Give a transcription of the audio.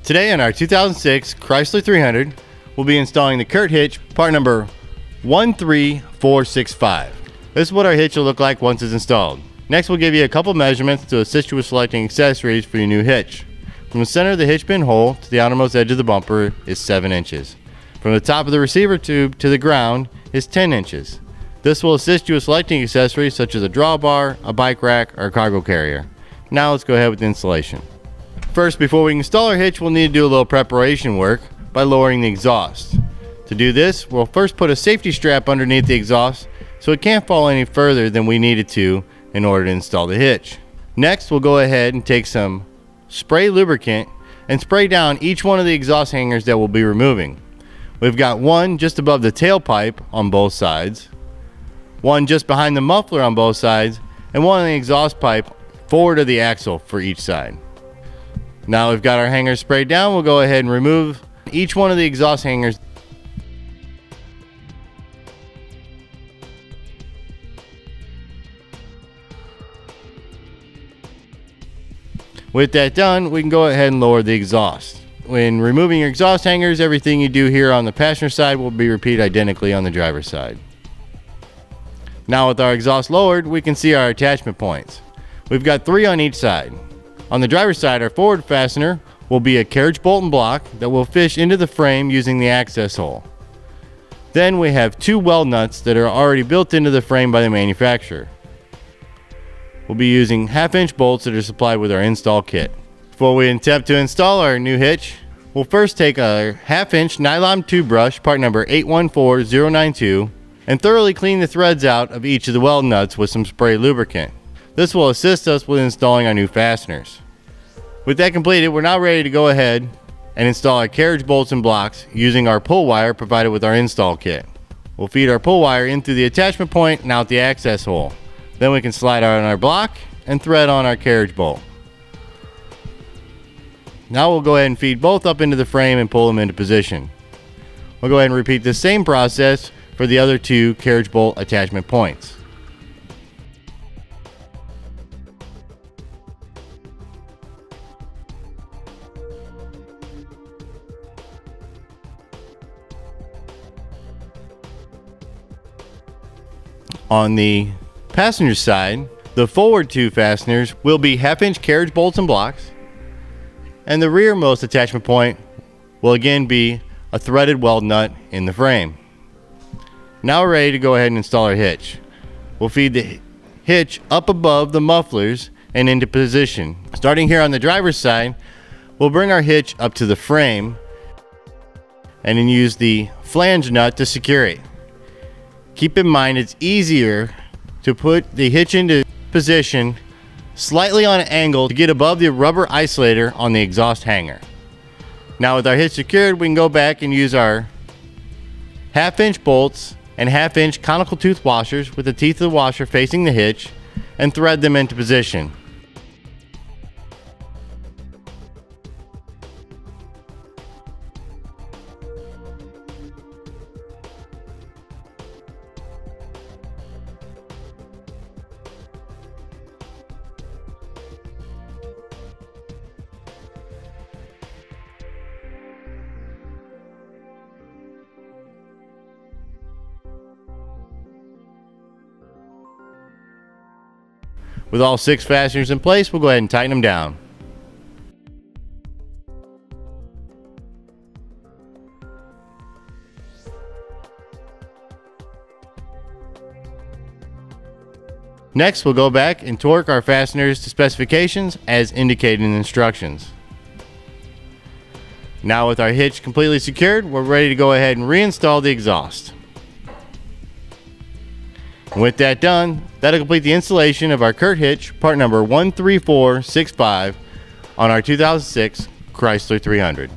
Today on our 2006 Chrysler 300, we'll be installing the Curt Hitch, part number 13465. This is what our hitch will look like once it's installed. Next, we'll give you a couple measurements to assist you with selecting accessories for your new hitch. From the center of the hitch pinhole to the outermost edge of the bumper is 7 inches. From the top of the receiver tube to the ground is 10 inches. This will assist you with selecting accessories such as a drawbar, a bike rack, or a cargo carrier. Now let's go ahead with the installation. First, before we install our hitch, we'll need to do a little preparation work by lowering the exhaust. To do this, we'll first put a safety strap underneath the exhaust so it can't fall any further than we need it to in order to install the hitch. Next, we'll go ahead and take some spray lubricant and spray down each one of the exhaust hangers that we'll be removing. We've got one just above the tailpipe on both sides, one just behind the muffler on both sides, and one on the exhaust pipe forward of the axle for each side. Now we've got our hangers sprayed down, we'll go ahead and remove each one of the exhaust hangers. With that done, we can go ahead and lower the exhaust. When removing your exhaust hangers, everything you do here on the passenger side will be repeated identically on the driver's side. Now with our exhaust lowered, we can see our attachment points. We've got 3 on each side. On the driver's side, our forward fastener will be a carriage bolt and block that will fish into the frame using the access hole. Then we have 2 weld nuts that are already built into the frame by the manufacturer. We'll be using 1/2-inch bolts that are supplied with our install kit. Before we attempt to install our new hitch, we'll first take a 1/2-inch nylon tube brush, part number 814092, and thoroughly clean the threads out of each of the weld nuts with some spray lubricant. This will assist us with installing our new fasteners. With that completed, we're now ready to go ahead and install our carriage bolts and blocks using our pull wire provided with our install kit. We'll feed our pull wire in through the attachment point and out the access hole. Then we can slide on our block and thread on our carriage bolt. Now we'll go ahead and feed both up into the frame and pull them into position. We'll go ahead and repeat the same process for the other 2 carriage bolt attachment points. On the passenger side, the forward 2 fasteners will be 1/2-inch carriage bolts and blocks, and the rearmost attachment point will again be a threaded weld nut in the frame. Now we're ready to go ahead and install our hitch. We'll feed the hitch up above the mufflers and into position. Starting here on the driver's side, we'll bring our hitch up to the frame and then use the flange nut to secure it. Keep in mind it's easier to put the hitch into position slightly on an angle to get above the rubber isolator on the exhaust hanger. Now with our hitch secured, we can go back and use our 1/2-inch bolts and 1/2-inch conical tooth washers with the teeth of the washer facing the hitch and thread them into position. With all 6 fasteners in place, we'll go ahead and tighten them down. Next, we'll go back and torque our fasteners to specifications as indicated in the instructions. Now with our hitch completely secured, we're ready to go ahead and reinstall the exhaust. And with that done, that'll complete the installation of our Curt Hitch, part number 13465 on our 2006 Chrysler 300.